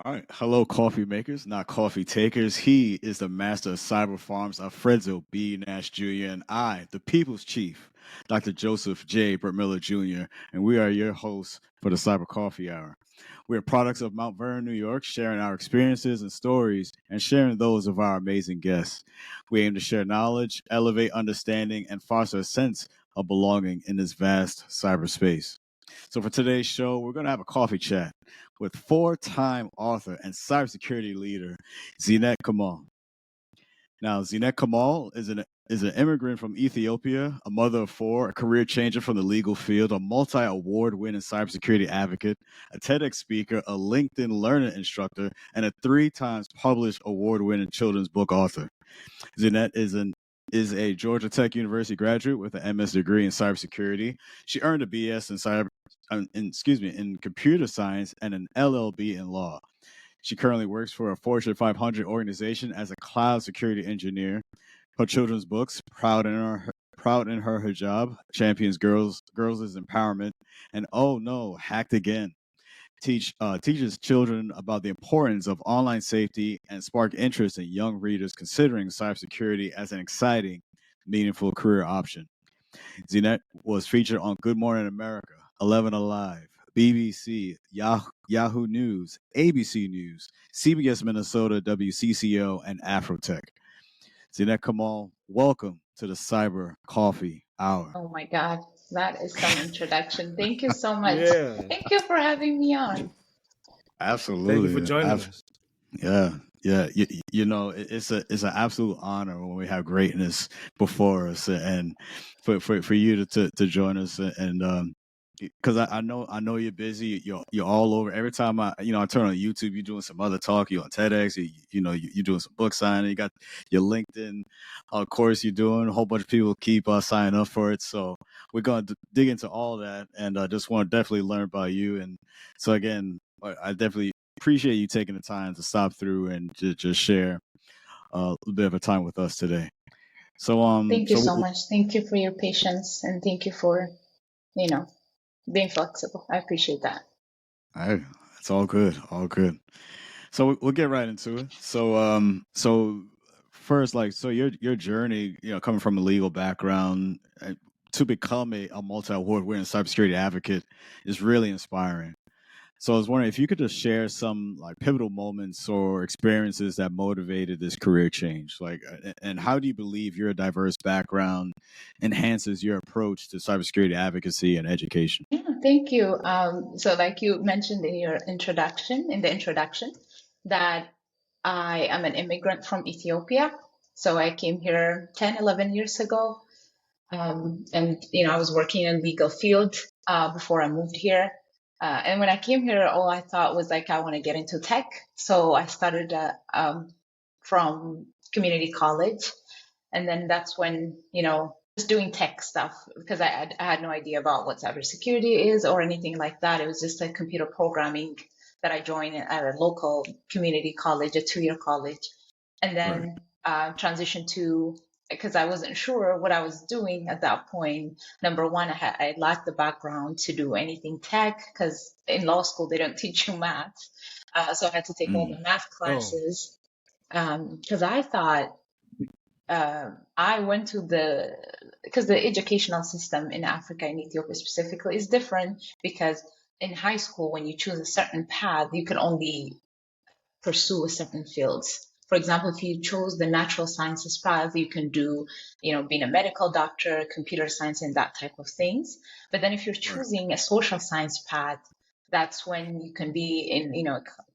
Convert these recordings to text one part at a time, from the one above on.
All right. Hello, coffee makers, not coffee takers. He is the master of cyber farms, Alfredzo B, Nash Jr., and I, the people's chief, Dr. Joseph J. Burt-Miller Jr., and we are your hosts for the Cyber Coffee Hour. We are products of Mount Vernon, New York, sharing our experiences and stories and sharing those of our amazing guests. We aim to share knowledge, elevate understanding, and foster a sense of belonging in this vast cyberspace. So for today's show, we're going to have a coffee chat with four-time author and cybersecurity leader Zinet Kemal. Now, Zinet Kemal is an immigrant from Ethiopia, a mother of four, a career changer from the legal field, a multi-award winning cybersecurity advocate, a TEDx speaker, a LinkedIn learner instructor, and a 3 times published award-winning children's book author. Zinet is a Georgia Tech University graduate with an MS degree in cybersecurity. She earned a BS in computer science and an LLB in law. She currently works for a Fortune 500 organization as a cloud security engineer. Her children's books, Proud in Her Hijab, champions girls' empowerment, and Oh No, Hacked Again, teaches children about the importance of online safety and spark interest in young readers considering cybersecurity as an exciting, meaningful career option. Zinet was featured on Good Morning America, 11 Alive, BBC, Yahoo News, ABC News, CBS Minnesota, WCCO, and Afrotech. Zinet Kamal, welcome to the Cyber Coffee Hour. Oh my God, that is some introduction. Thank you so much. Yeah. Thank you for having me on. Absolutely. Thank you for joining us. Yeah, yeah. It's an absolute honor when we have greatness before us, and for you to join us, and because I know you're busy. You're all over. Every time I turn on YouTube, you're doing some other talk. You're on TEDx. You're doing some book signing. You got your LinkedIn course you're doing. A whole bunch of people keep signing up for it. So we're going to dig into all that, and I just want to definitely learn about you. And so again, I definitely appreciate you taking the time to stop through and just share a little bit of a time with us today. So Thank you so much. Thank you for your patience and thank you for, being flexible. I appreciate that. It's all good, all good. So we'll get right into it. So first, so your journey, coming from a legal background to become a multi-award winning cybersecurity advocate is really inspiring. So I was wondering if you could just share some pivotal moments or experiences that motivated this career change. And how do you believe your diverse background enhances your approach to cybersecurity advocacy and education? Yeah, thank you. So like you mentioned in the introduction, that I am an immigrant from Ethiopia. So I came here 10, 11 years ago. And, I was working in legal field before I moved here. And when I came here, all I thought was I want to get into tech. So I started from community college. And then that's when, just doing tech stuff because I had no idea about what cybersecurity is or anything like that. It was just like computer programming that I joined at a local community college, a 2-year college. And then transitioned to, because I wasn't sure what I was doing at that point. Number one, I lacked the background to do anything tech because in law school, they don't teach you math. So I had to take all the math classes because I thought I went to because the educational system in Africa, in Ethiopia specifically, is different because in high school, when you choose a certain path, you can only pursue a certain fields. For example, if you chose the natural sciences path, you can do, being a medical doctor, computer science, and that type of things. But then if you're choosing a social science path, that's when you can be in,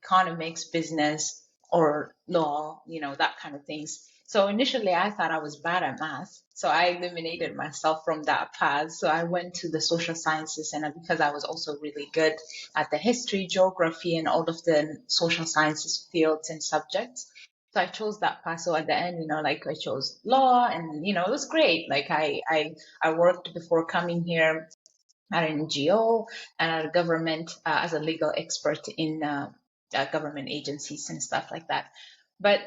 economics, business, or law, that kind of things. So initially, I thought I was bad at math. So I eliminated myself from that path. So I went to the social sciences, and because I was also really good at the history, geography, and all of the social sciences fields and subjects. So I chose that path. So at the end, I chose law, and it was great. I worked before coming here at an NGO and at a government as a legal expert in government agencies and stuff like that. But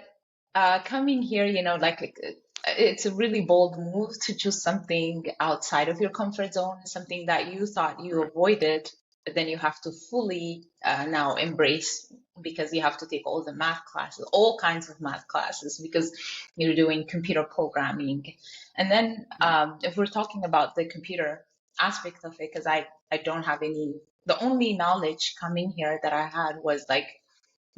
coming here, it's a really bold move to choose something outside of your comfort zone, something that you thought you avoided but then you have to fully now embrace, because you have to take all the math classes, all kinds of math classes, because you're doing computer programming. And then if we're talking about the computer aspect of it, because I don't have any, the only knowledge coming here that I had was like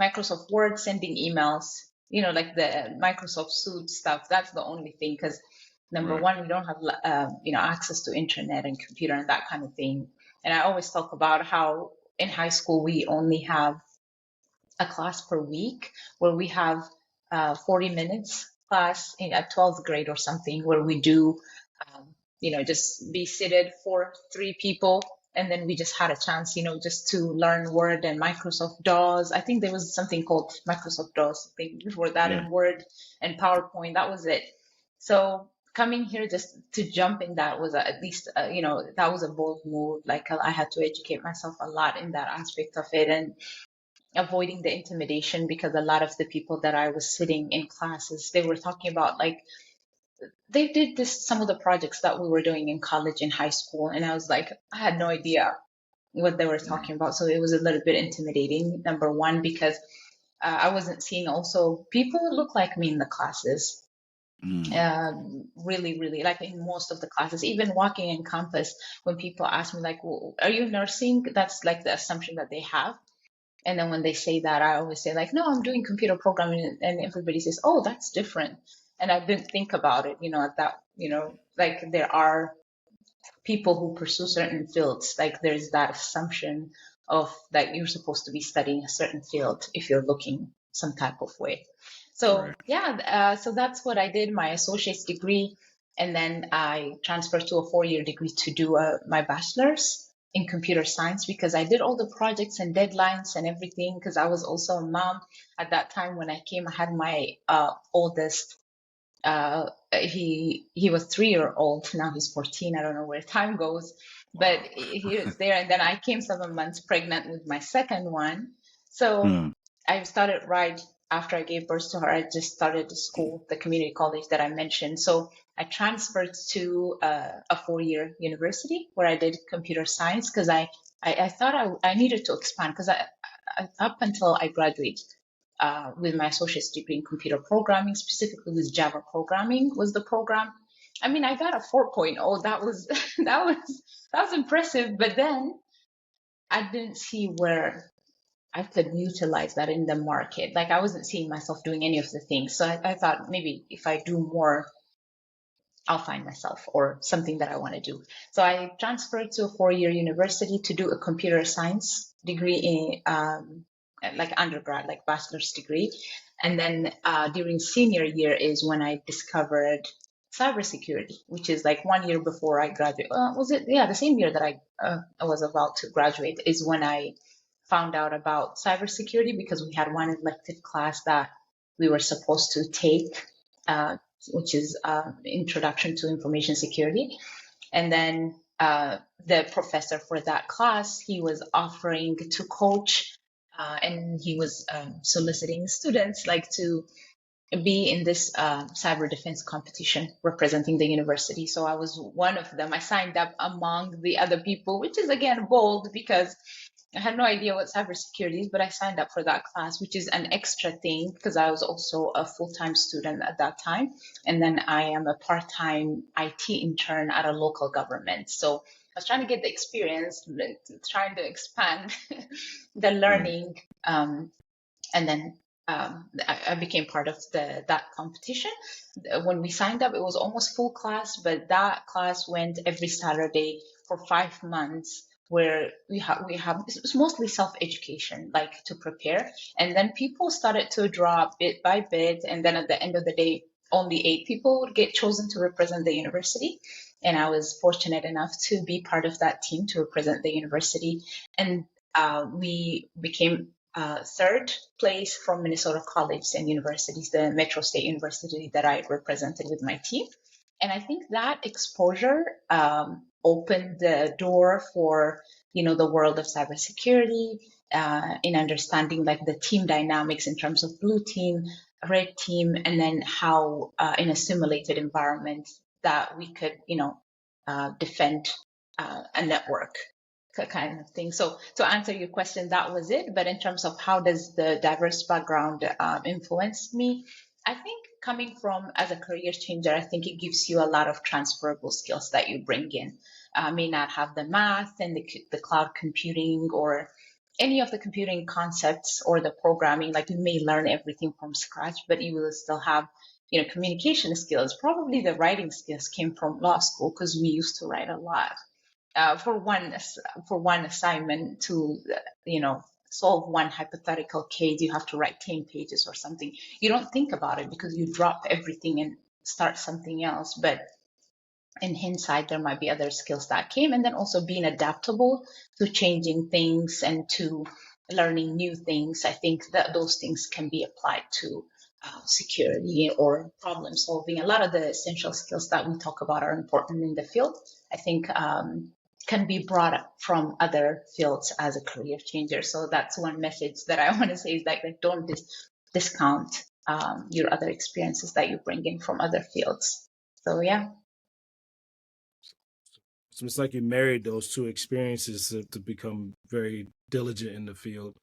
Microsoft Word, sending emails, like the Microsoft Suite stuff. That's the only thing, because number one, we don't have access to internet and computer and that kind of thing. And I always talk about how in high school we only have a class per week, where we have 40 minutes class in a 12th grade or something, where we do just be seated for 3 people, and then we just had a chance just to learn Word and Microsoft DOS. I think there was something called Microsoft DOS thing before that, and Word and PowerPoint. That was it. So coming here just to jump in, that was at least that was a bold move. Like, I had to educate myself a lot in that aspect of it, and avoiding the intimidation, because a lot of the people that I was sitting in classes, they were talking about, like, they did some of the projects that we were doing in college and high school, and I was like, I had no idea what they were talking about. So it was a little bit intimidating, number one, because I wasn't seeing also people who look like me in the classes. Really, really, like in most of the classes, even walking in campus, when people ask me like, well, are you nursing? That's like the assumption that they have. And then when they say that, I always say like, no, I'm doing computer programming. And everybody says, oh, that's different. And I didn't think about it, at that, like there are people who pursue certain fields, like there's that assumption of that you're supposed to be studying a certain field if you're looking some type of way. So so that's what I did, my associate's degree. And then I transferred to a 4-year degree to do my bachelor's in computer science, because I did all the projects and deadlines and everything, because I was also a mom. At that time when I came, I had my oldest. He was 3-year-old. Now he's 14. I don't know where time goes, but he was there. And then I came 7 months pregnant with my second one. So I started right after I gave birth to her. I just started the school, the community college that I mentioned. So I transferred to a 4-year university where I did computer science, because I thought I needed to expand, because I up until I graduated with my associate's degree in computer programming, specifically with Java programming was the program. I mean, I got a 4.0. That was that was impressive. But then I didn't see where I could utilize that in the market. Like, I wasn't seeing myself doing any of the things. So I thought maybe if I do more, I'll find myself or something that I want to do. So I transferred to a 4-year university to do a computer science degree in like undergrad, like bachelor's degree. And then during senior year is when I discovered cybersecurity, which is like 1 year before I graduated. Was it? Yeah, the same year that I was about to graduate is when I found out about cybersecurity, because we had one elective class that we were supposed to take, which is Introduction to Information Security. And then the professor for that class, he was offering to coach, and he was soliciting students like to be in this cyber defense competition representing the university. So I was one of them. I signed up among the other people, which is again bold, because I had no idea what cybersecurity is, but I signed up for that class, which is an extra thing because I was also a full-time student at that time. And then I am a part-time IT intern at a local government. So I was trying to get the experience, trying to expand the learning. And then I became part of that competition. When we signed up, it was almost full class, but that class went every Saturday for 5 months, where we have it's mostly self-education, like to prepare. And then people started to drop bit by bit. And then at the end of the day, only 8 people would get chosen to represent the university. And I was fortunate enough to be part of that team to represent the university. And we became third place from Minnesota colleges and universities, the Metro State University that I represented with my team. And I think that exposure opened the door for, the world of cybersecurity, in understanding like the team dynamics in terms of blue team, red team, and then how in a simulated environment that we could, defend a network. kind of thing. So to answer your question, that was it. But in terms of how does the diverse background influence me, I think coming from as a career changer, I think it gives you a lot of transferable skills that you bring in. May not have the math and the cloud computing or any of the computing concepts or the programming, like you may learn everything from scratch, but you will still have, communication skills. Probably the writing skills came from law school because we used to write a lot. For one assignment to, solve one hypothetical case, you have to write 10 pages or something. You don't think about it because you drop everything and start something else. But in hindsight, there might be other skills that came, and then also being adaptable to changing things and to learning new things. I think that those things can be applied to security or problem solving. A lot of the essential skills that we talk about are important in the field. I think can be brought up from other fields as a career changer. So that's one message that I want to say is like don't discount your other experiences that you bring in from other fields. So yeah. So it's like you married those two experiences to become very diligent in the field.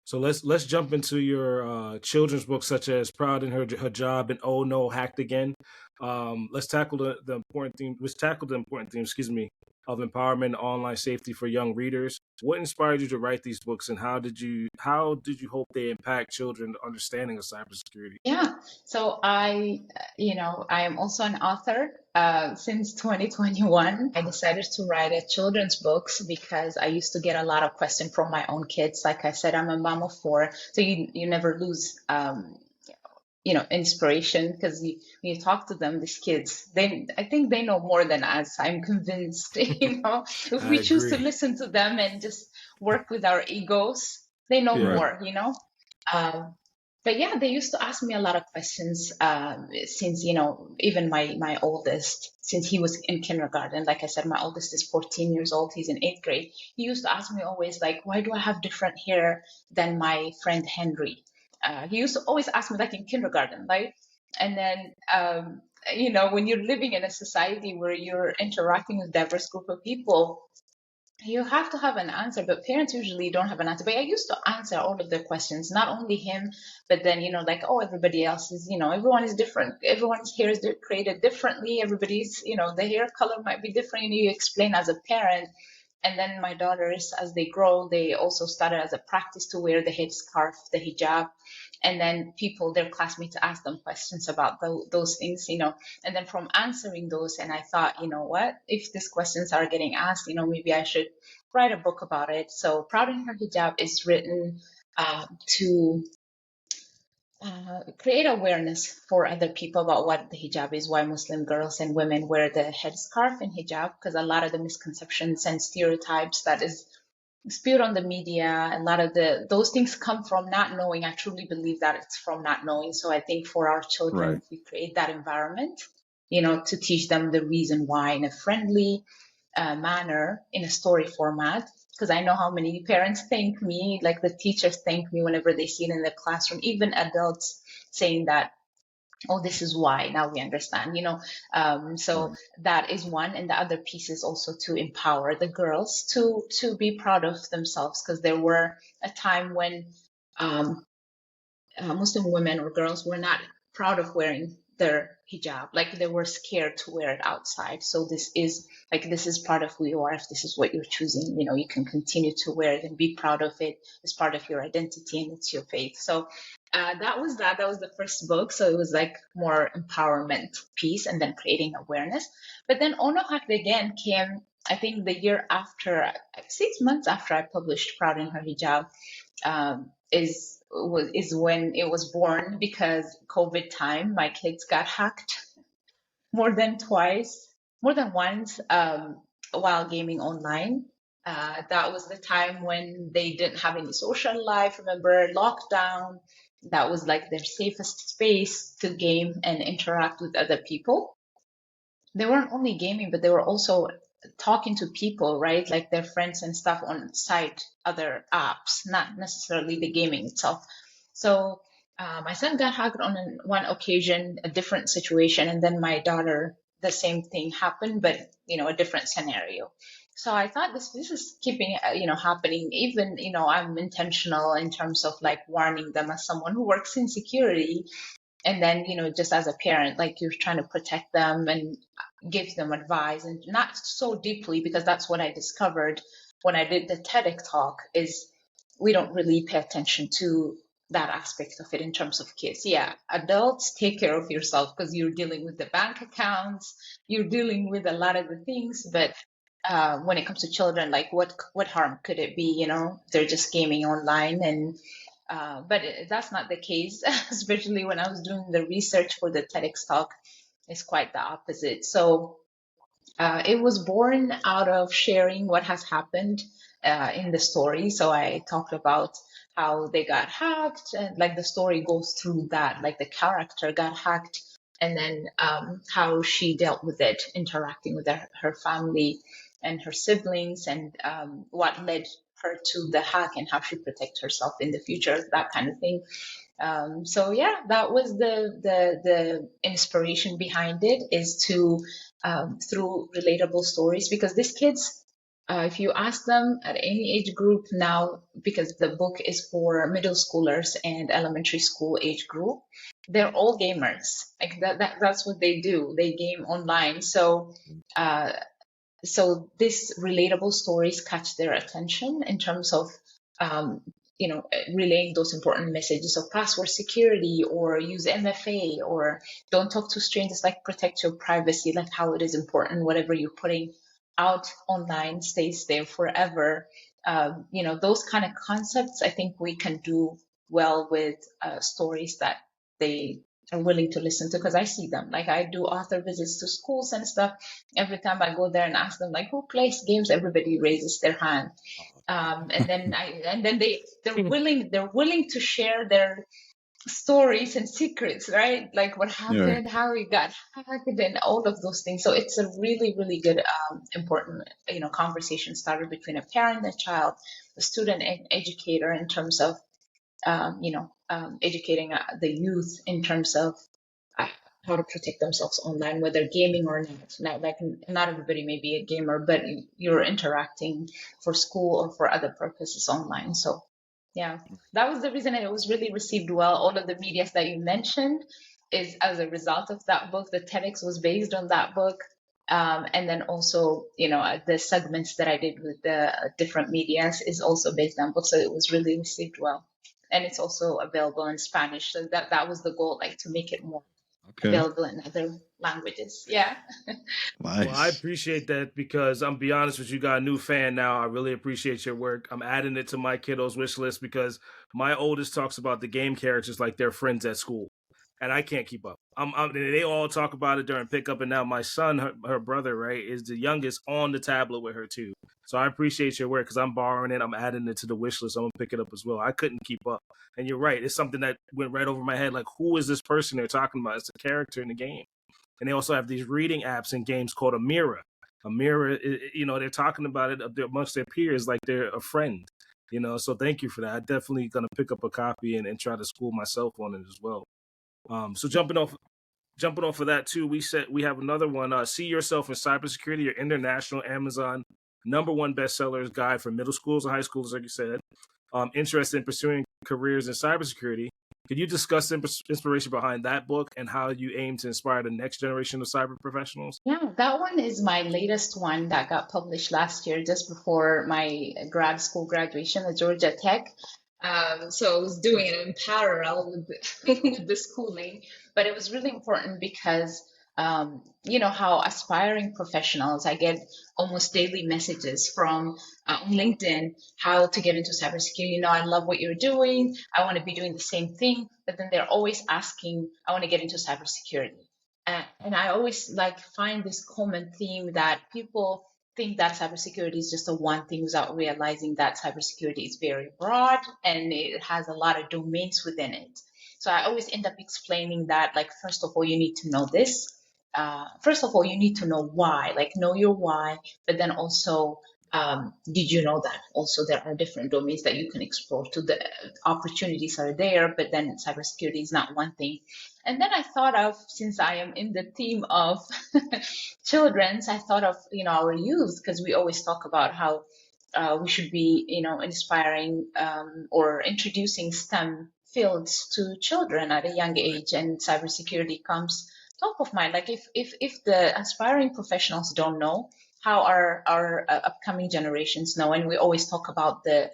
So let's jump into your children's books such as Proud in Her Job and Oh No, Hacked Again. Let's tackle the important theme. Let's tackle the important theme. Excuse me, of empowerment and online safety for young readers. What inspired you to write these books, and how did you hope they impact children's understanding of cybersecurity? Yeah, so I am also an author. Since 2021, I decided to write a children's books because I used to get a lot of questions from my own kids. Like I said, I'm a mom of four, so you never lose inspiration because when you talk to them, these kids, I think they know more than us. I'm convinced, if we choose to listen to them and just work with our egos, they know more, but yeah, they used to ask me a lot of questions since, even my oldest, since he was in kindergarten. Like I said, my oldest is 14 years old. He's in 8th grade. He used to ask me always, like, why do I have different hair than my friend Henry? He used to always ask me, like in kindergarten, right? And then, when you're living in a society where you're interacting with diverse group of people, you have to have an answer, but parents usually don't have an answer. But I used to answer all of their questions, not only him, but then, like, oh, everybody else is, everyone is different. Everyone's hair is created differently. Everybody's, the hair color might be different. You explain as a parent. And then my daughters, as they grow, they also started as a practice to wear the headscarf, the hijab. And then their classmates ask them questions about those things, and then from answering those, and I thought, what, if these questions are getting asked, maybe I should write a book about it. So Proud in Her Hijab is written to create awareness for other people about what the hijab is, why Muslim girls and women wear the headscarf and hijab, because a lot of the misconceptions and stereotypes that is spewed on the media, a lot of those things come from not knowing. I truly believe that it's from not knowing. So I think for our children, if we create that environment, to teach them the reason why in a friendly manner, in a story format, because I know how many parents thank me, like the teachers thank me whenever they see it in the classroom, even adults saying that, oh, this is why, now we understand, so that is one. And the other piece is also to empower the girls to be proud of themselves, because there were a time when Muslim women or girls were not proud of wearing their hijab, like they were scared to wear it outside. So this is part of who you are. If this is what you're choosing, you can continue to wear it and be proud of it. It's part of your identity and it's your faith. So that was the first book. So it was like more empowerment piece and then creating awareness. But then Ono Hacked Again came, I think, the year after, 6 months after I published Proud in Her Hijab, is when it was born, because COVID time, my kids got hacked more than once while gaming online. That was the time when they didn't have any social life. Remember, lockdown, that was like their safest space to game and interact with other people. They weren't only gaming, but they were also talking to people, right? Like their friends and stuff on site, other apps, not necessarily the gaming itself. So my son got hacked on one occasion, a different situation, and then my daughter, the same thing happened, but a different scenario. So I thought this is keeping happening. Even I'm intentional in terms of like warning them as someone who works in security, and then just as a parent, like you're trying to protect them and give them advice, and not so deeply, because that's what I discovered when I did the TEDx talk, is we don't really pay attention to that aspect of it in terms of kids. Yeah, adults, take care of yourself, because you're dealing with the bank accounts, you're dealing with a lot of the things, but when it comes to children, like what harm could it be? They're just gaming online, and but that's not the case. Especially when I was doing the research for the TEDx talk, it's quite the opposite. So it was born out of sharing what has happened in the story. So I talked about how they got hacked, and like the story goes through that, like the character got hacked, and then how she dealt with it, interacting with her family and her siblings, and what led her to the hack, and how she protects herself in the future, that kind of thing. So yeah, that was the inspiration behind it, is to through relatable stories, because these kids, if you ask them at any age group now, because the book is for middle schoolers and elementary school age group, they're all gamers. Like that's what they do. They game online. So these relatable stories catch their attention in terms of um, relaying those important messages of password security, or use MFA, or don't talk to strangers, like protect your privacy, like how it is important whatever you're putting out online stays there forever. Those kind of concepts, I think we can do well with stories that they are willing to listen to, because I see them. Like I do author visits to schools and stuff. Every time I go there and ask them, like, who plays games, everybody raises their hand. And then they're willing to share their stories and secrets, right? Like what happened, how we got hacked, and all of those things. So it's a really, really good, important, conversation starter between a parent, a child, a student, and educator, in terms of, educating the youth in terms of uh, how to protect themselves online, whether gaming or not. Not everybody may be a gamer, but you're interacting for school or for other purposes online. So yeah, that was the reason it was really received well. All of the medias that you mentioned is as a result of that book. The TEDx was based on that book. And then also, the segments that I did with the different medias is also based on books. So it was really received well. And it's also available in Spanish. So that was the goal, like to make it more available in other languages. Yeah. Nice. Well, I appreciate that, because I'm be honest with you, got a new fan now. I really appreciate your work. I'm adding it to my kiddos' wish list, because my oldest talks about the game characters like they're friends at school, and I can't keep up. They all talk about it during pickup, and now my son, her brother, right, is the youngest, on the tablet with her too. So I appreciate your work, because I'm borrowing it. I'm adding it to the wish list. I'm gonna pick it up as well. I couldn't keep up, and you're right. It's something that went right over my head. Like, who is this person they're talking about? It's a character in the game. And they also have these reading apps in games called a mirror. A mirror, they're talking about it amongst their peers like they're a friend. So thank you for that. I'm definitely gonna pick up a copy and try to school myself on it as well. So jumping off of that too, we have another one. See Yourself in Cybersecurity, your international Amazon #1 bestsellers guide for middle schools and high schools, like you said. Interested in pursuing careers in cybersecurity. Could you discuss the inspiration behind that book and how you aim to inspire the next generation of cyber professionals? Yeah, that one is my latest one that got published last year, just before my grad school graduation at Georgia Tech. So I was doing it in parallel with the schooling, but it was really important because, how aspiring professionals, I get almost daily messages from on LinkedIn, how to get into cybersecurity. I love what you're doing. I want to be doing the same thing, but then they're always asking, I want to get into cybersecurity. And I always find this common theme that people think that cybersecurity is just a one thing, without realizing that cybersecurity is very broad and it has a lot of domains within it. So I always end up explaining that, first of all, you need to know this. First of all, you need to know why, know your why, but then also, did you know that also there are different domains that you can explore to? The opportunities are there, but then cybersecurity is not one thing. And then I thought of, since I am in the theme of children's, I thought of, our youth, because we always talk about how we should be, inspiring or introducing STEM fields to children at a young age, and cybersecurity comes top of mind. Like if the aspiring professionals don't know, how our upcoming generations know? And we always talk about the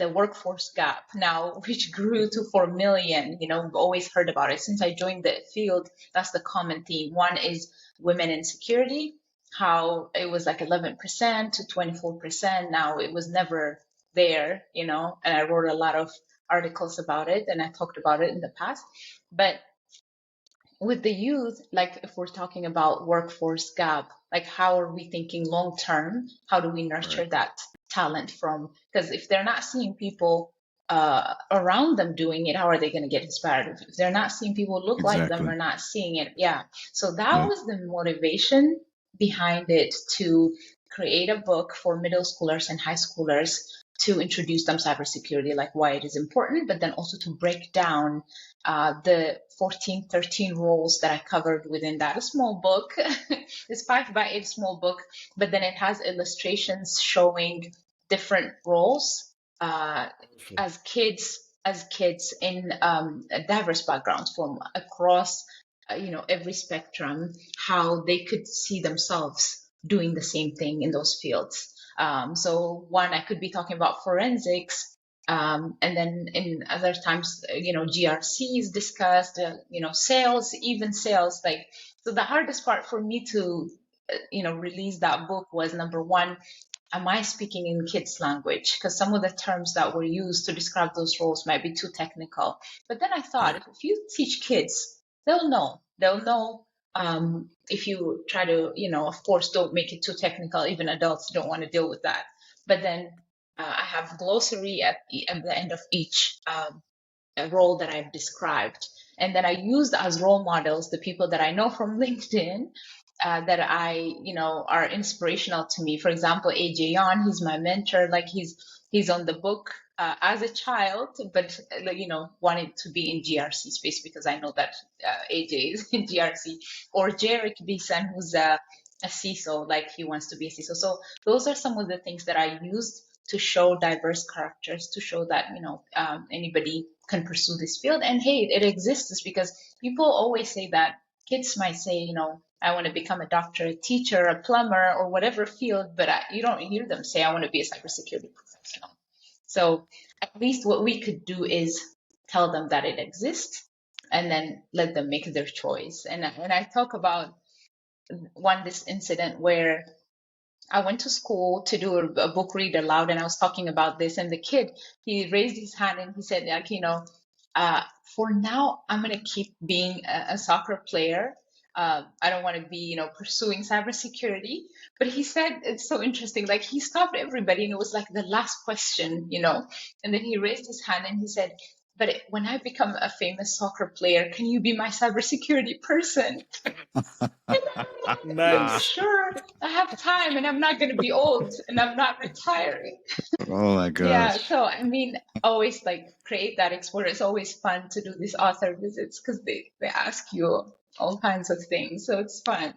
workforce gap now, which grew to 4 million. We've always heard about it since I joined the field. That's the common theme. One is women in security, how it was like 11% to 24%. Now it was never there, and I wrote a lot of articles about it, and I talked about it in the past. But with the youth, like if we're talking about workforce gap, like how are we thinking long term? How do we nurture that talent from? Because if they're not seeing people around them doing it, how are they going to get inspired? If they're not seeing people look like them or not seeing it, So that was the motivation behind it, to create a book for middle schoolers and high schoolers to introduce them cybersecurity, like why it is important, but then also to break down the 14, 13 roles that I covered within that small book. It's 5x8 small book, but then it has illustrations showing different roles as kids in diverse backgrounds from across every spectrum, how they could see themselves doing the same thing in those fields. So one, I could be talking about forensics, and then in other times, GRC is discussed, sales, even sales. Like, so the hardest part for me to, release that book was, number one, am I speaking in kids' language? Because some of the terms that were used to describe those roles might be too technical. But then I thought, if you teach kids, they'll know. They'll know. If you try to, of course, don't make it too technical. Even adults don't want to deal with that. But then I have glossary at the end of each role that I've described. And then I used as role models the people that I know from LinkedIn that I, are inspirational to me. For example, AJ Yon, he's my mentor. Like he's on the book as a child, but wanted to be in GRC space because I know that AJ is in GRC. Or Jarek Beeson, who's a CISO, like he wants to be a CISO. So those are some of the things that I used to show diverse characters, to show that anybody can pursue this field. And hey, it exists, because people always say that kids might say, I want to become a doctor, a teacher, a plumber, or whatever field, but you don't hear them say, I want to be a cybersecurity professional. So at least what we could do is tell them that it exists, and then let them make their choice. And I talk about this incident where I went to school to do a book read aloud, and I was talking about this, and the kid, he raised his hand and he said, like, for now, I'm going to keep being a soccer player. I don't want to be, pursuing cybersecurity. But he said, it's so interesting, like he stopped everybody, and it was like the last question, and then he raised his hand and he said, but when I become a famous soccer player, can you be my cybersecurity person? Nice. Sure, I have time, and I'm not going to be old, and I'm not retiring. Oh my gosh. Yeah, so I mean, always like create that exposure. It's always fun to do these author visits because they ask you all kinds of things. So it's fun.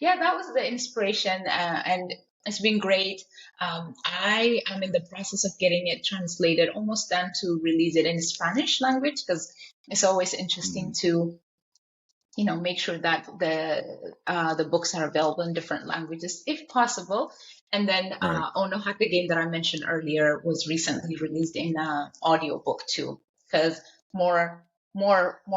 Yeah, that was the inspiration, and it's been great. I am in the process of getting it translated, almost done to release it in Spanish language, because it's always interesting to make sure that the books are available in different languages if possible. And then Ono Hack, the game that I mentioned earlier, was recently released in audiobook too, because more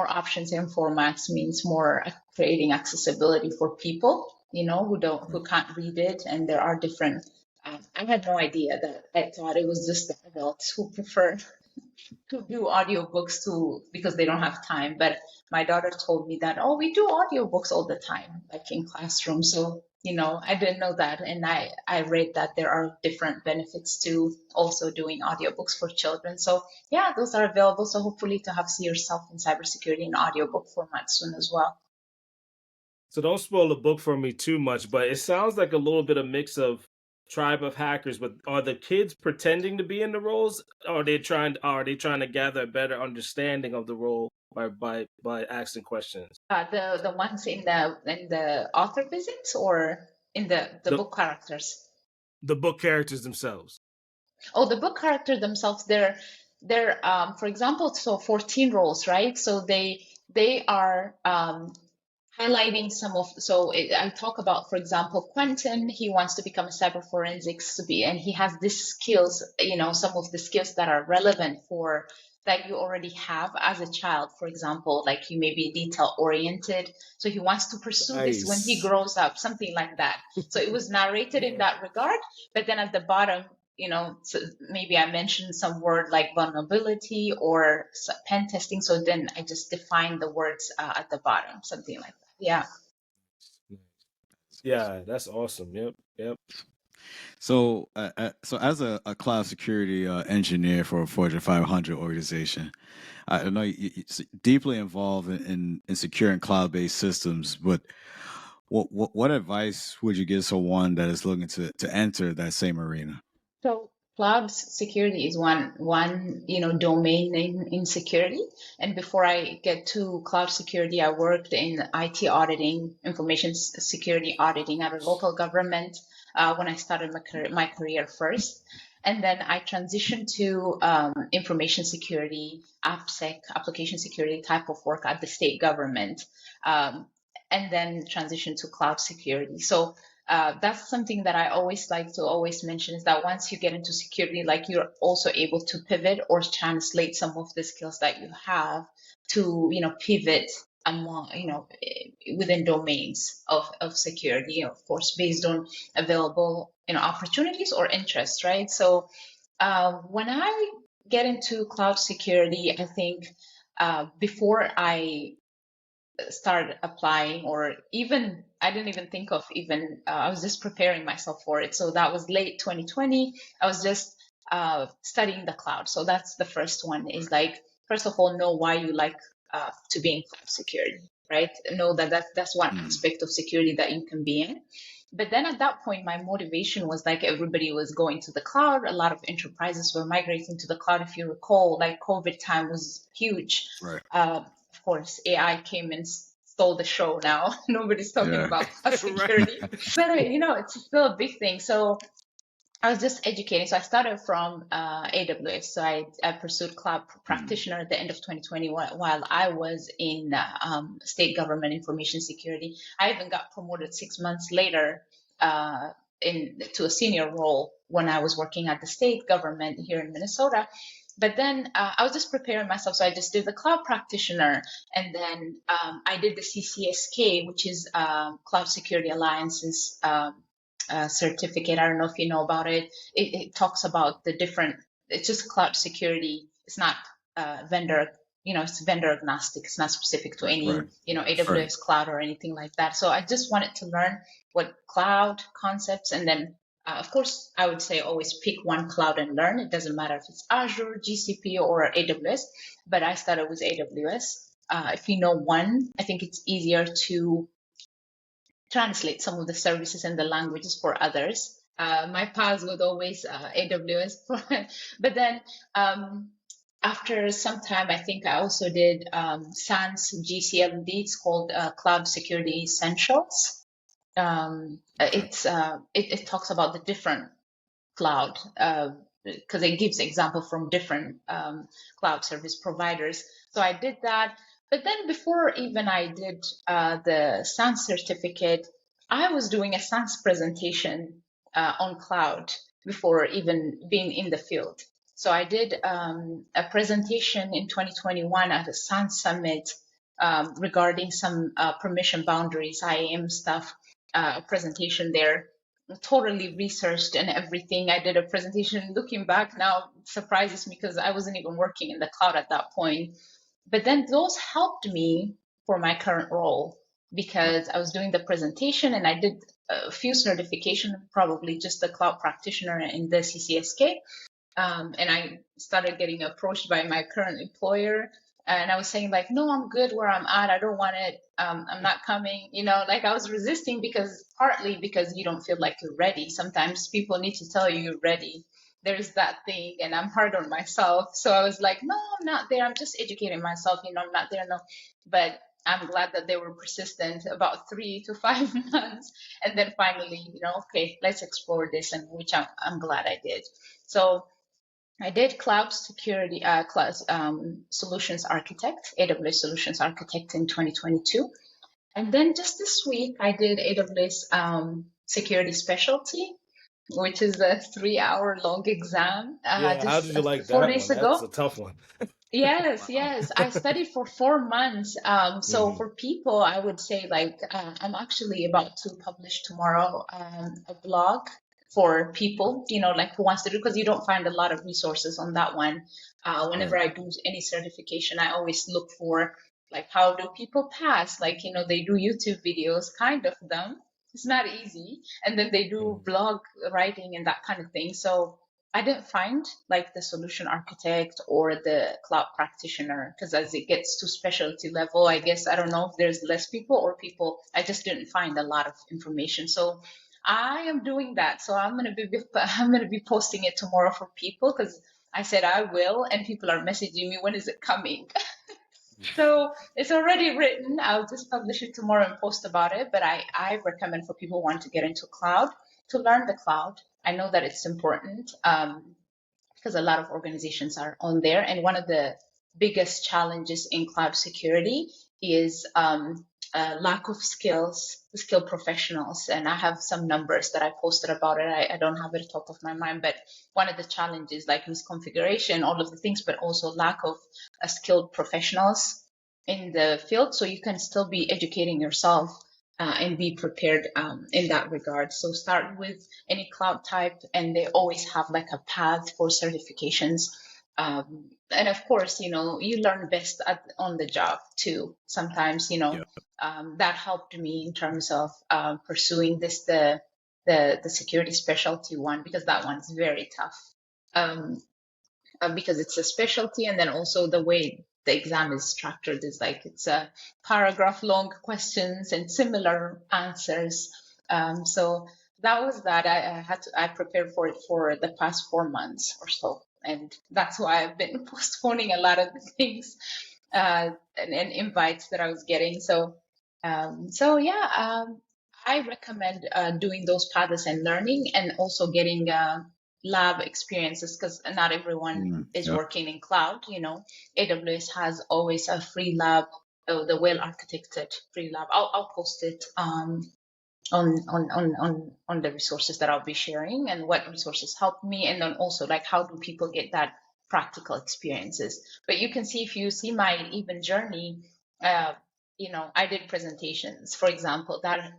options and formats means more creating accessibility for people who can't read it. And there are different I had no idea that. I thought it was just the adults who prefer to do audiobooks too, because they don't have time. But my daughter told me that, we do audiobooks all the time, like in classrooms. So, I didn't know that. And I read that there are different benefits to also doing audiobooks for children. So yeah, those are available. So hopefully to have See Yourself in Cybersecurity in audiobook format soon as well. So don't spoil the book for me too much, but it sounds like a little bit of mix of tribe of hackers. But are the kids pretending to be in the roles? Or are they trying to gather a better understanding of the role by asking questions? The ones in the author visits or in the The book characters? the book characters themselves. Oh, the book characters themselves, they're for example, so 14 roles, right? So they are highlighting some of, I talk about, for example, Quentin, he wants to become a cyber forensics and he has these skills, some of the skills that are relevant for that you already have as a child. For example, like you may be detail oriented, so he wants to pursue this when he Nice. grows up, something like that. So it was narrated in that regard, but then at the bottom, so maybe I mentioned some word like vulnerability or pen testing, so then I just define the words at the bottom, something like that. Yeah. Yeah, that's awesome. Yep. So as a cloud security engineer for a Fortune 500 organization, I know you're deeply involved in securing cloud-based systems, but what advice would you give someone that is looking to enter that same arena? So cloud security is one domain in security. And before I get to cloud security, I worked in IT auditing, information security auditing at a local government when I started my career first. And then I transitioned to information security, AppSec, application security type of work at the state government, and then transitioned to cloud security. So that's something that I always like to always mention, is that once you get into security, like you're also able to pivot or translate some of the skills that you have to, pivot among, within domains of security, of course, based on available, opportunities or interests, right? So when I get into cloud security, I think before I started applying, or even I didn't even think of even I was just preparing myself for it. So that was late 2020. I was just studying the cloud. So that's the first one, is like, first of all, know why you like to be in cloud security, right? Know that's one aspect of security that you can be in. But then at that point, my motivation was like, everybody was going to the cloud. A lot of enterprises were migrating to the cloud. If you recall, like COVID time was huge. Right. Of course, AI came and stole the show now. Nobody's talking about cloud security. But, it's still a big thing. So I was just educating. So I started from AWS. So I pursued cloud practitioner at the end of 2020 while I was in state government information security. I even got promoted 6 months later to a senior role when I was working at the state government here in Minnesota. But then I was just preparing myself. So I just did the cloud practitioner. And then I did the CCSK, which is Cloud Security Alliance's certificate. I don't know if you know about it. It talks about the different, it's just cloud security. It's not vendor, it's vendor agnostic. It's not specific to any, AWS cloud or anything like that. So I just wanted to learn what cloud concepts, and then of course, I would say always pick one cloud and learn. It doesn't matter if it's Azure, GCP, or AWS, but I started with AWS. If you know one, I think it's easier to translate some of the services and the languages for others. My paths would always AWS, but then after some time, I think I also did SANS GCLD. It's called Cloud Security Essentials. It talks about the different cloud because it gives example from different cloud service providers. So I did that. But then before even I did the SANS certificate, I was doing a SANS presentation on cloud before even being in the field. So I did a presentation in 2021 at a SANS summit regarding some permission boundaries, IAM stuff, presentation there. Totally researched and everything. I did a presentation. Looking back now, it surprises me because I wasn't even working in the cloud at that point. But then those helped me for my current role because I was doing the presentation and I did a few certifications, probably just the cloud practitioner in the CCSK. And I started getting approached by my current employer. And I was saying like, no, I'm good where I'm at. I don't want it. I'm not coming, like I was resisting partly because you don't feel like you're ready. Sometimes people need to tell you you're ready there's that thing, and I'm hard on myself. So I was like, no, I'm not there. I'm just educating myself. I'm not there. No, but I'm glad that they were persistent about 3 to 5 months, and then finally, okay, let's explore this, and which I'm glad I did. So I did cloud security, solutions architect, AWS solutions architect in 2022. And then just this week, I did AWS security specialty, which is a 3-hour long exam. Yeah, how did you like 4 that days one? That's ago. a tough one. Yes, Wow. yes. I studied for 4 months. So Mhm. for people, I would say I'm actually about to publish tomorrow a blog for people, who wants to do, because you don't find a lot of resources on that one. Whenever I do any certification, I always look for how do people pass? They do YouTube videos, kind of them. It's not easy. And then they do Mhm. blog writing and that kind of thing. So I didn't find the solution architect or the cloud practitioner, because as it gets to specialty level, I guess, I don't know if there's less people or people, I just didn't find a lot of information. So I am doing that. So I'm going to be posting it tomorrow for people, because I said I will, and people are messaging me, when is it coming? So it's already written. I'll just publish it tomorrow and post about it. But I recommend for people who want to get into cloud to learn the cloud. I know that it's important because a lot of organizations are on there. And one of the biggest challenges in cloud security is lack of skilled professionals. And I have some numbers that I posted about it. I don't have it at the top of my mind, but one of the challenges, like misconfiguration, all of the things, but also lack of skilled professionals in the field. So you can still be educating yourself and be prepared in that regard. So start with any cloud type, and they always have a path for certifications. And of course, you learn best on the job too. Sometimes, Yeah. that helped me in terms of pursuing the security specialty one, because that one's very tough. Because it's a specialty, and then also the way the exam is structured is it's a paragraph long questions and similar answers. So that was that. I prepared for it for the past 4 months or so, and that's why I've been postponing a lot of the things and invites that I was getting. So I recommend doing those paths and learning, and also getting lab experiences, because not everyone is Yeah. working in cloud. AWS has always a free lab, the well architected free lab. I'll post it on the resources that I'll be sharing, and what resources helped me, and then also how do people get that practical experiences. But you can see, if you see my even journey, uh, I did presentations, for example, that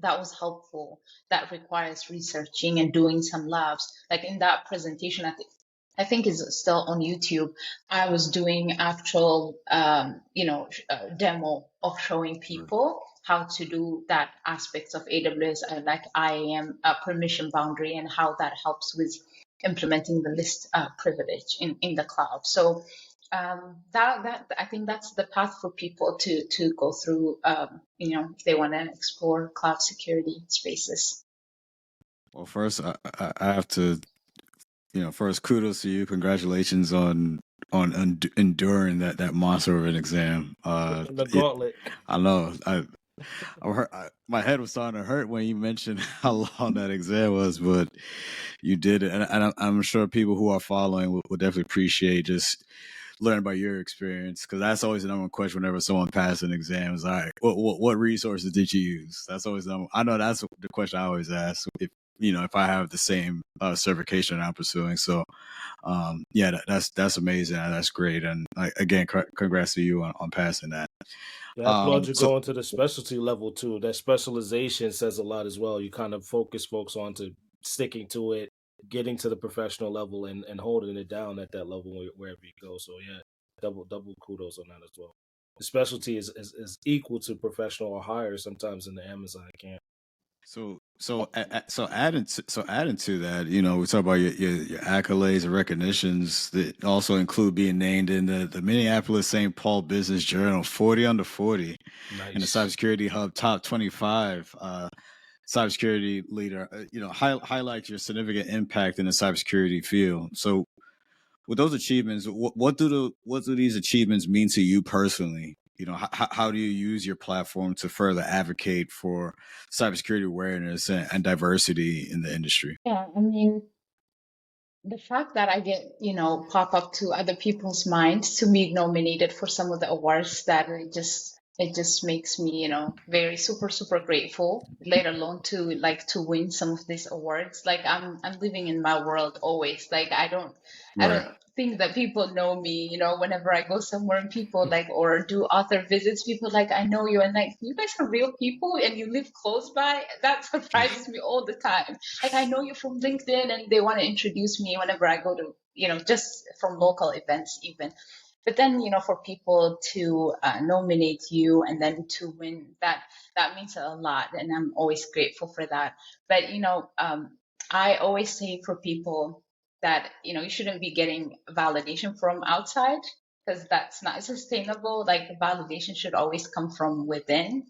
was helpful. That requires researching and doing some labs. In that presentation, I think is still on YouTube. I was doing actual, demo of showing people how to do that aspects of AWS, like IAM permission boundary, and how that helps with implementing the list privilege in the cloud. So that I think that's the path for people to go through, if they want to explore cloud security spaces. Well, first, I have to, first kudos to you. Congratulations on enduring that monster of an exam. The gauntlet. I know. My head was starting to hurt when you mentioned how long that exam was, but you did it, and I'm sure people who are following will definitely appreciate just learning about your experience, because that's always the number one question whenever someone passes an exam is, all right, what resources did you use? That's always I know that's the question I always ask, if I have the same certification I'm pursuing. So yeah, that's amazing. That's great. And again, congrats to you on passing that. Yeah, I applaud you So going to the specialty level too. That specialization says a lot as well. You kind of focus folks on to sticking to it, getting to the professional level, and holding it down at that level wherever you go. So yeah, double kudos on that as well. The specialty is equal to professional or higher sometimes in the Amazon camp. Adding to that, we talk about your accolades and recognitions that also include being named in the Minneapolis St. Paul Business Journal 40 under 40 in the Nice. Cybersecurity Hub Top 25. cybersecurity leader, highlight your significant impact in the cybersecurity field. So, with those achievements, what do these achievements mean to you personally? How do you use your platform to further advocate for cybersecurity awareness and diversity in the industry? Yeah, I mean, the fact that I get, pop up to other people's minds to be nominated for some of the awards, that it just makes me, very super, super grateful, let alone to win some of these awards. Like I'm living in my world always. Like I Right. don't think that people know me, whenever I go somewhere and people or do author visits, people like, I know you, and like, you guys are real people and you live close by. That surprises me all the time. Like, I know you from LinkedIn, and they want to introduce me whenever I go to, just from local events even. But then, for people to nominate you and then to win, that means a lot, and I'm always grateful for that. But I always say for people that you shouldn't be getting validation from outside, because that's not sustainable. Like, the validation should always come from within.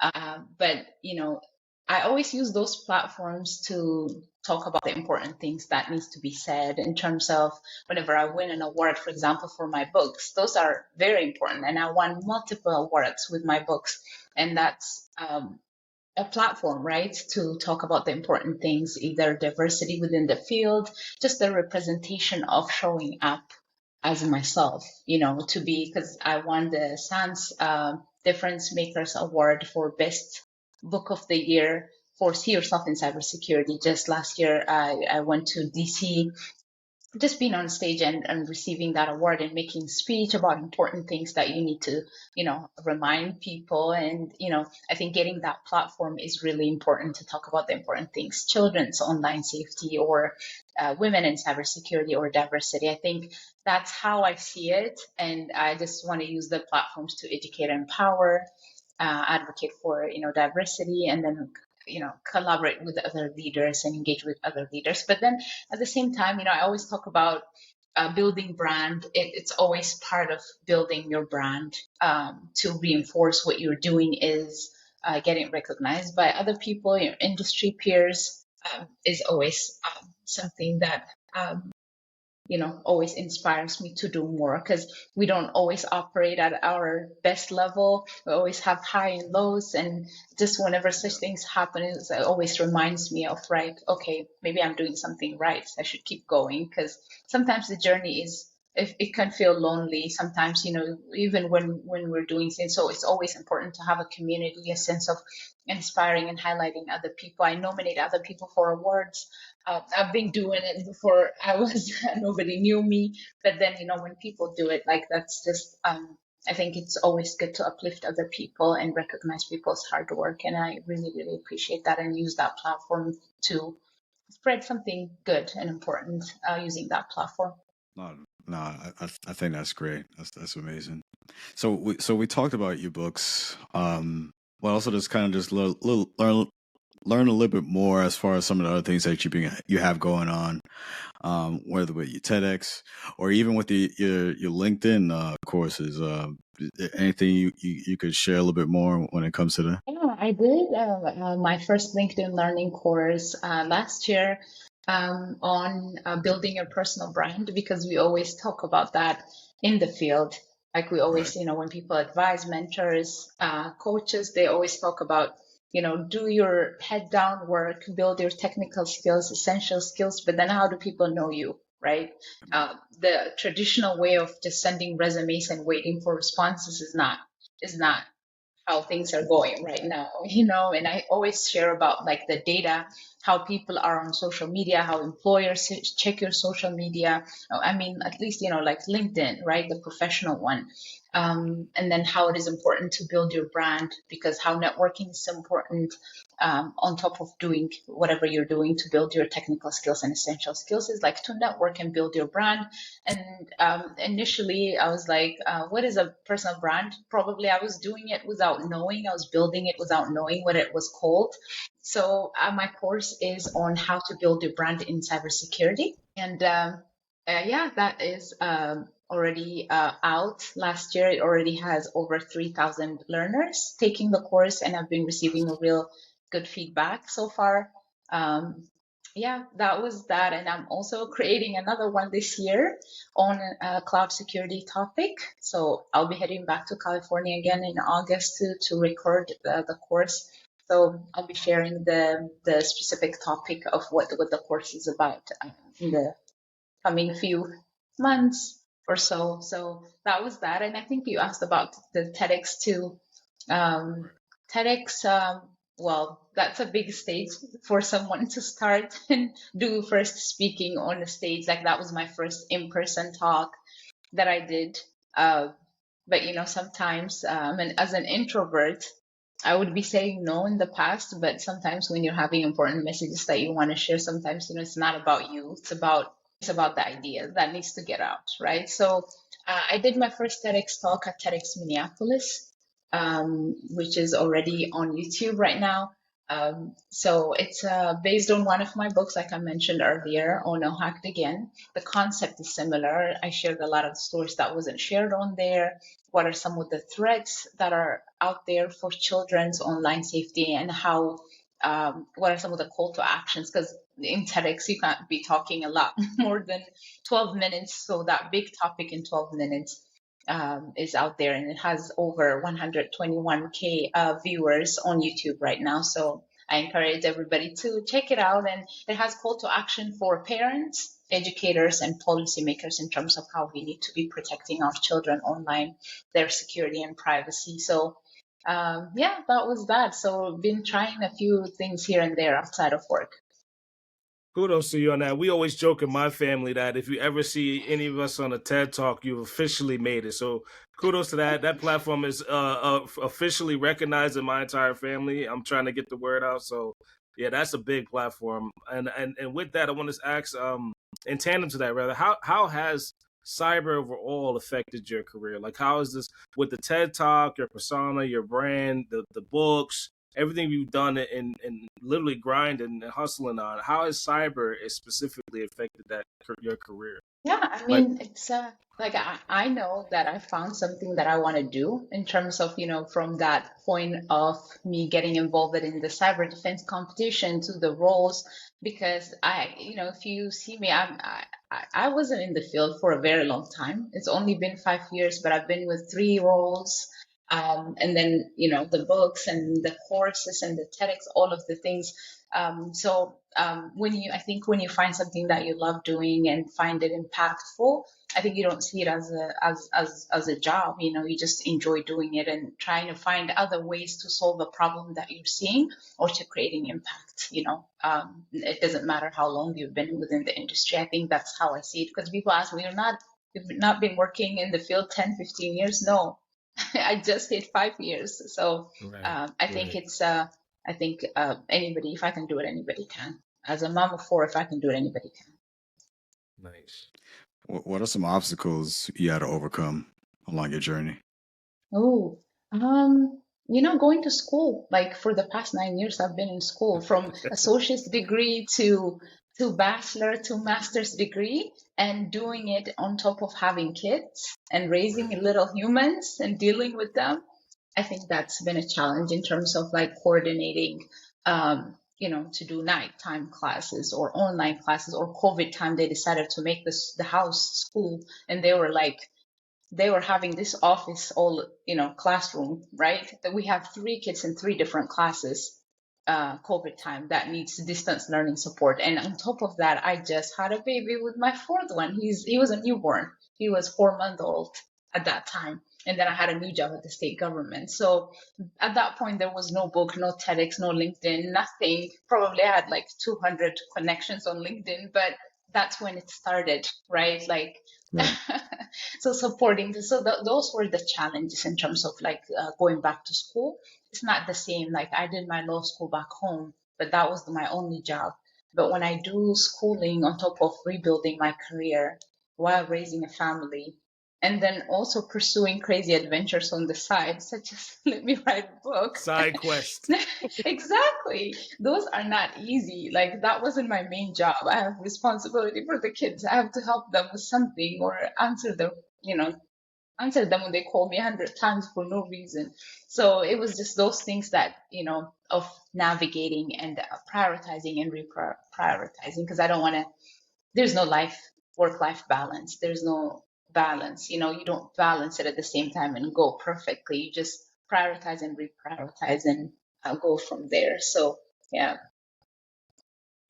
But I always use those platforms to talk about the important things that needs to be said, in terms of whenever I win an award, for example, for my books. Those are very important, and I won multiple awards with my books, and that's a platform, right, to talk about the important things, either diversity within the field, just the representation of showing up as myself, to be, because I won the SANS Difference Makers Award for Best Book of the Year for See Yourself in Cybersecurity. Just last year, I went to DC, just being on stage and receiving that award and making speech about important things that you need to, remind people. And, I think getting that platform is really important to talk about the important things, children's online safety, or women in cybersecurity, or diversity. I think that's how I see it. And I just want to use the platforms to educate and empower, advocate for, diversity, and then collaborate with other leaders and engage with other leaders. But then at the same time, I always talk about building brand. It's always part of building your brand, to reinforce what you're doing is getting recognized by other people, your industry peers, is always something that always inspires me to do more, because we don't always operate at our best level. We always have high and lows, and just whenever such things happen, it always reminds me of, right, okay, maybe I'm doing something right. I should keep going, because sometimes the journey is, if it can feel lonely sometimes, even when we're doing things. So it's always important to have a community, a sense of inspiring and highlighting other people. I nominate other people for awards. I've been doing it before nobody knew me, but then when people do it, like, that's just I think it's always good to uplift other people and recognize people's hard work, and I really, really appreciate that, and use that platform to spread something good and important, using that platform. No, I think that's great. That's amazing. So we talked about your books. Well, also just kind of just learn a little bit more as far as some of the other things that you have going on, whether with your TEDx or even with your LinkedIn courses. Anything you could share a little bit more when it comes to that? Yeah, I did my first LinkedIn learning course last year, on building your personal brand, because we always talk about that in the field. Like, we always, Right. when people advise, mentors, coaches, they always talk about, do your head down work, build your technical skills, essential skills, but then how do people know you, right? The traditional way of just sending resumes and waiting for responses is not how things are going right now, and I always share about, like, the data, how people are on social media, how employers check your social media. I mean, at least, like LinkedIn, right? The professional one. And then how it is important to build your brand, because how networking is so important, on top of doing whatever you're doing to build your technical skills and essential skills, is like to network and build your brand. And initially, I was like, what is a personal brand? Probably I was doing it without knowing. I was building it without knowing what it was called. So my course is on how to build your brand in cybersecurity. And yeah, that is already out last year. It already has over 3,000 learners taking the course, and I've been receiving a real good feedback so far. Yeah, that was that. And I'm also creating another one this year on a cloud security topic. So I'll be heading back to California again in August to record the course. So I'll be sharing the specific topic of what the course is about in the coming few months or so. So that was that. And I think you asked about the TEDx too. TEDx, well, that's a big stage for someone to start and do first speaking on a stage. Like that was my first in-person talk that I did. But sometimes, and as an introvert, I would be saying no in the past, but sometimes when you're having important messages that you want to share, sometimes it's not about you. It's about the idea that needs to get out, right? So I did my first TEDx talk at TEDx Minneapolis, which is already on YouTube right now. So it's based on one of my books, like I mentioned earlier, Oh No, Hacked Again. The concept is similar. I shared a lot of the stories that wasn't shared on there. What are some of the threats that are out there for children's online safety, and how what are some of the call to actions? Because in TEDx, you can't be talking a lot more than 12 minutes. So that big topic in 12 minutes is out there, and it has over 121K viewers on YouTube right now. So I encourage everybody to check it out. And it has call to action for parents, educators, and policymakers in terms of how we need to be protecting our children online, their security and privacy. So yeah, that was that. So been trying a few things here and there outside of work. Kudos to you on that. We always joke in my family that if you ever see any of us on a TED Talk, you've officially made it. So kudos to that. That platform is officially recognized in my entire family. I'm trying to get the word out. So yeah, that's a big platform. And with that, I want to ask, in tandem to that, rather, how has cyber overall affected your career? Like, how is this with the TED Talk, your persona, your brand, the books, everything you've done and literally grinding and hustling on? How has cyber specifically affected your career? Yeah, I mean, it's like I know that I found something that I want to do in terms of, from that point of me getting involved in the cyber defense competition to the roles, because if you see me, I wasn't in the field for a very long time. It's only been 5 years, but I've been with 3 roles. And then, the books and the courses and the TEDx, all of the things. So when you find something that you love doing and find it impactful, I think you don't see it as a job. You just enjoy doing it and trying to find other ways to solve a problem that you're seeing or to creating impact. It doesn't matter how long you've been within the industry. I think that's how I see it, because people ask me, you've not been working in the field 10, 15 years? No. I just hit 5 years. So I think it's, I think anybody, if I can do it, anybody can. As a mom of 4, if I can do it, anybody can. Nice. What are some obstacles you had to overcome along your journey? Oh, going to school. Like for the past 9 years, I've been in school, from associate's degree to bachelor to master's degree, and doing it on top of having kids and raising little humans and dealing with them. I think that's been a challenge in terms of like coordinating, to do nighttime classes or online classes, or COVID time, they decided to make the house school, and they were having this office all, classroom, right? That we have 3 kids in 3 different classes, COVID time, that needs distance learning support. And on top of that, I just had a baby with my 4th one. He was a newborn. He was 4-month old at that time. And then I had a new job at the state government. So at that point, there was no book, no TEDx, no LinkedIn, nothing. Probably I had like 200 connections on LinkedIn, but that's when it started, right? Like, so supporting. So those were the challenges in terms of like going back to school. It's not the same. Like I did my law school back home, but that was my only job. But when I do schooling on top of rebuilding my career while raising a family, and then also pursuing crazy adventures on the side, such as let me write a book. Side quest. Exactly. Those are not easy. Like that wasn't my main job. I have responsibility for the kids. I have to help them with something or answer their, answer them when they call me 100 times for no reason. So it was just those things that, of navigating and prioritizing and reprioritizing, because I don't want to, there's no work-life balance. There's no balance. You don't balance it at the same time and go perfectly. You just prioritize and reprioritize and go from there. So, yeah.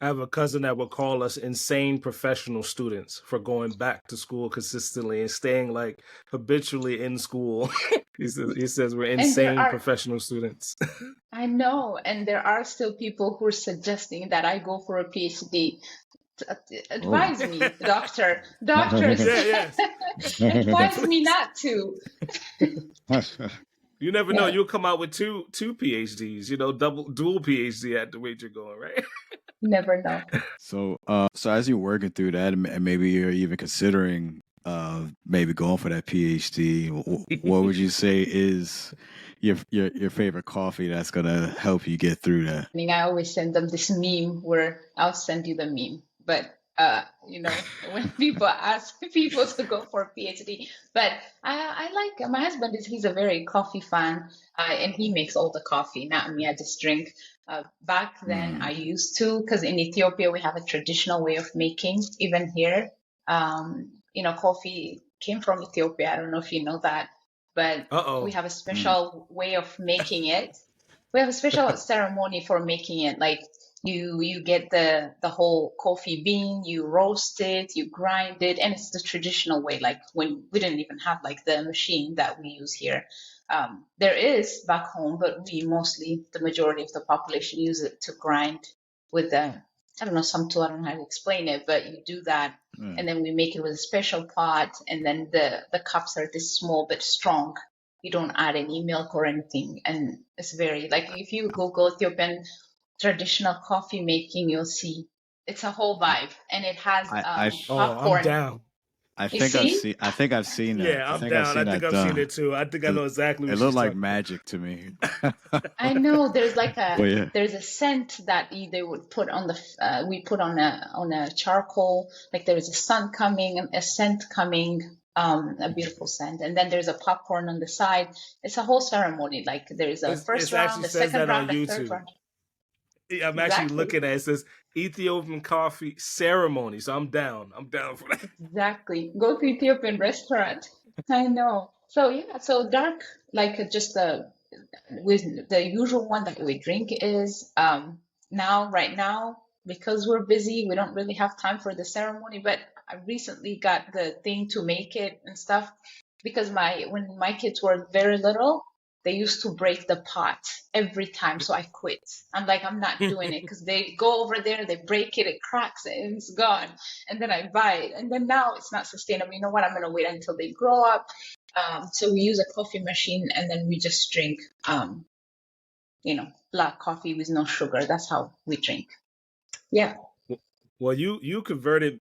I have a cousin that would call us insane professional students for going back to school consistently and staying like habitually in school. He says we're insane professional students. I know, and there are still people who are suggesting that I go for a PhD. Advise me, doctors. Advise me not to. You never know. You'll come out with two PhDs. Dual PhD at the rate you're going, right? Never know. So as you're working through that, and maybe you're even considering maybe going for that PhD, what would you say is your favorite coffee that's gonna help you get through that? I mean, I always send them this meme where I'll send you the meme, but when people ask people to go for a PhD, but I like, my husband he's a very coffee fan, and he makes all the coffee, not me. I just drink. Back then I used to, because in Ethiopia we have a traditional way of making, even here. Coffee came from Ethiopia. I don't know if you know that, but we have a special way of making it. We have a special ceremony for making it. Like you get the whole coffee bean, you roast it, you grind it, and it's the traditional way. Like when we didn't even have like the machine that we use here. There is back home, but the majority of the population use it to grind with I don't know, some tool, I don't know how to explain it, but you do that. And then we make it with a special pot, and then the cups are this small but strong. You don't add any milk or anything. And it's very, like, if you Google Ethiopian traditional coffee making, you'll see it's a whole vibe. And it has popcorn. I'm down. I think I've seen that. Yeah, I'm down. I think I've seen it too. I think I know exactly what it looked like magic to me. I know there's like there's a scent that they would put on we put on a charcoal, like there is a sun coming, a scent coming, a beautiful scent, and then there's a popcorn on the side. It's a whole ceremony. Like there's a first round, the second round, the third round. I'm actually looking at it. It says Ethiopian coffee ceremony. So I'm down. I'm down for that. Exactly. Go to Ethiopian restaurant. I know. So yeah, so dark, like just the usual one that we drink is right now, because we're busy, we don't really have time for the ceremony, but I recently got the thing to make it and stuff, because when my kids were very little, they used to break the pot every time. So I quit. I'm like, I'm not doing it, because they go over there, they break it, it cracks it, and it's gone. And then I buy it. And then now it's not sustainable. You know what? I'm going to wait until they grow up. So we use a coffee machine, and then we just drink, black coffee with no sugar. That's how we drink. Yeah. Well, you converted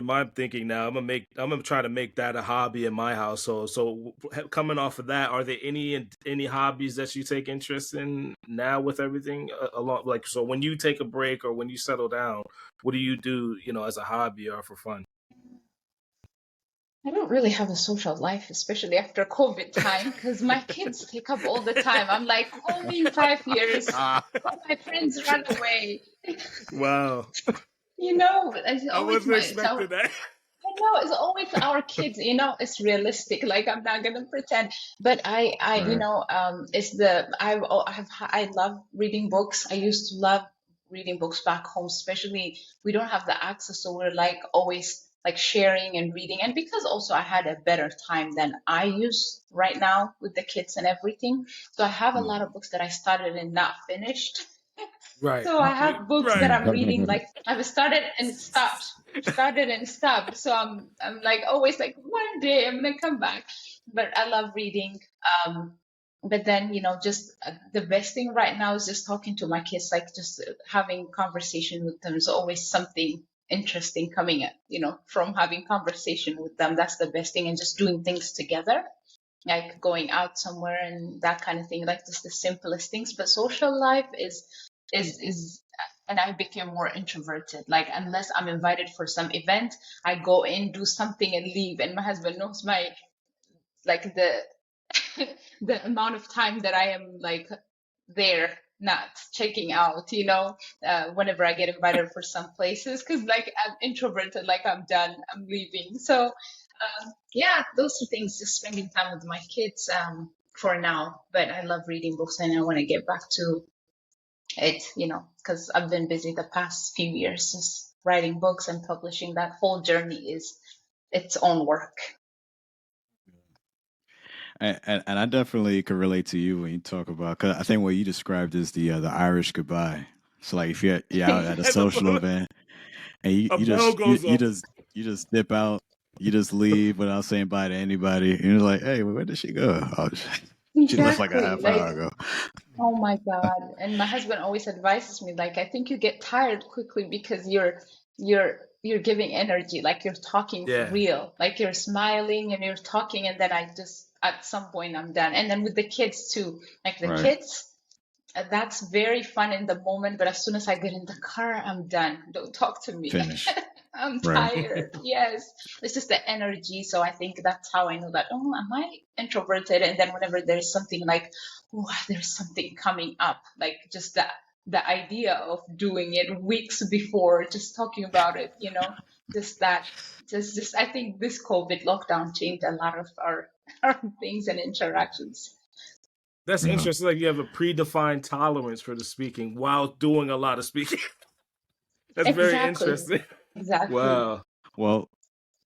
my thinking now. I'm gonna try to make that a hobby in my household. So coming off of that, are there any hobbies that you take interest in now with everything along? Like, so when you take a break or when you settle down, what do you do, as a hobby or for fun? I don't really have a social life, especially after COVID time, because my kids take up all the time. I'm like, call me in 5 years. All my friends run away. Wow. I wasn't expecting that. I know, it's always our kids, it's realistic. Like, I'm not going to pretend, but I love reading books. I used to love reading books back home, especially we don't have the access. So we're like always like sharing and reading. And because also I had a better time than I use right now with the kids and everything. So I have a lot of books that I started and not finished. Right. So I have books that I'm reading, like I've started and stopped. So I'm like always like, one day I'm gonna come back. But I love reading. But then just the best thing right now is just talking to my kids, like just having conversation with them. There's always something interesting coming up, from having conversation with them. That's the best thing, and just doing things together, like going out somewhere and that kind of thing, like just the simplest things. But social life is and I became more introverted. Like, unless I'm invited for some event, I go in, do something, and leave. And my husband knows like the the amount of time that I am like there, not checking out, whenever I get invited for some places, because like I'm introverted, like I'm done, I'm leaving. So yeah, those two things, just spending time with my kids for now. But I love reading books and I want to get back to it, because I've been busy the past few years just writing books and publishing. That whole journey is its own work. And I definitely could relate to you when you talk about, because I think what you described is the Irish goodbye. So like if you're out at a social event and A bell goes you off. just dip out, you just leave without saying bye to anybody, and you're like, hey, where did she go? Oh, she left like a Exactly. half Like, hour ago. oh my God. And my husband always advises me, like, I think you get tired quickly because you're giving energy, like you're talking for Yeah. real, like you're smiling and you're talking, and then I just at some point I'm done. And then with the kids too, like the Right. kids, that's very fun in the moment, but as soon as I get in the car, I'm done. Don't talk to me. Finish. I'm Right. tired. Yes. It's just the energy. So I think that's how I know that, oh, am I introverted? And then whenever there's something like, oh, there's something coming up, like just the idea of doing it weeks before, just talking about it, just that, just I think this COVID lockdown changed a lot of our things and interactions. That's Yeah. interesting. Like you have a predefined tolerance for the speaking while doing a lot of speaking. That's very Exactly. interesting. Exactly. Wow. Well,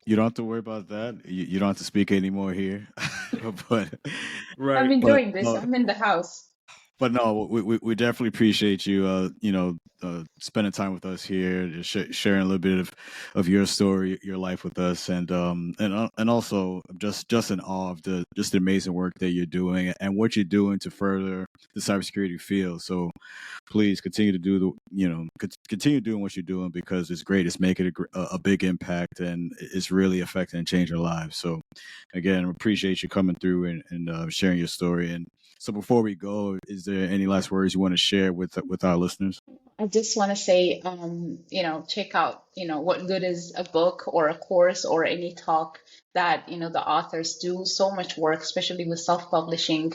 you don't have to worry about that. You don't have to speak anymore here. but Right. I'm enjoying this. I'm in the house. But no, we definitely appreciate you, spending time with us here, just sharing a little bit of your story, your life with us, and also just in awe of the amazing work that you're doing and what you're doing to further the cybersecurity field. So please continue to continue doing what you're doing because it's great. It's making a big impact and it's really affecting and changing lives. So again, appreciate you coming through and sharing your story. And so before we go, is there any last words you want to share with our listeners? I just want to say, check out, what good is a book or a course or any talk that, the authors do so much work, especially with self-publishing,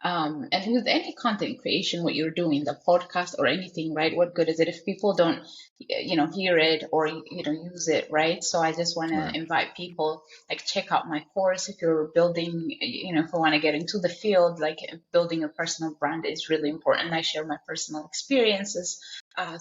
and with any content creation, what you're doing, the podcast or anything, right? What good is it if people don't, hear it or, use it, right? So I just want to Right. invite people, like, check out my course if you're building, if you want to get into the field, like building a personal brand is really important. I share my personal experiences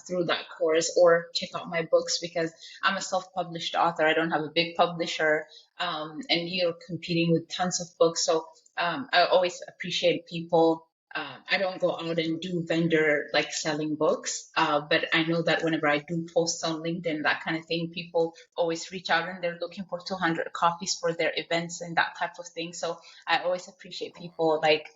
through that course, or check out my books because I'm a self-published author. I don't have a big publisher, and you're competing with tons of books. So I always appreciate people. I don't go out and do vendor like selling books, but I know that whenever I do post on LinkedIn, that kind of thing, people always reach out and they're looking for 200 copies for their events and that type of thing. So I always appreciate people like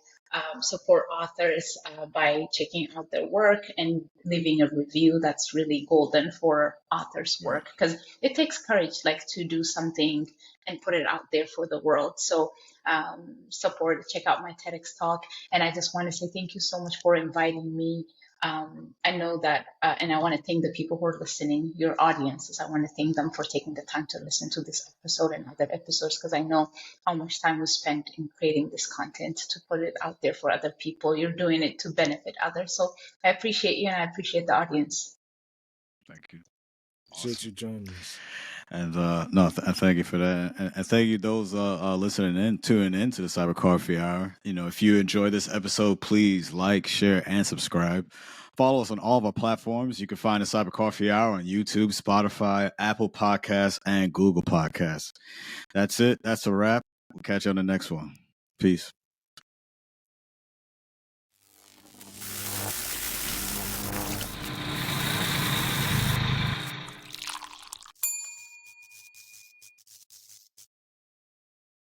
support authors by checking out their work and leaving a review. That's really golden for authors' work because it takes courage, like to do something and put it out there for the world. So check out my TEDx talk. And I just want to say thank you so much for inviting me. I know that, and I want to thank the people who are listening, your audiences. I want to thank them for taking the time to listen to this episode and other episodes because I know how much time we spent in creating this content to put it out there for other people. You're doing it to benefit others. So I appreciate you and I appreciate the audience. Thank you. Appreciate you joining us. And thank you for that, and thank you those listening in, tuning in to the Cyber Coffee Hour. If you enjoy this episode, please like, share, and subscribe. Follow us on all of our platforms. You can find the Cyber Coffee Hour on YouTube, Spotify, Apple Podcasts, and Google Podcasts. That's it. That's a wrap. We'll catch you on the next one. Peace.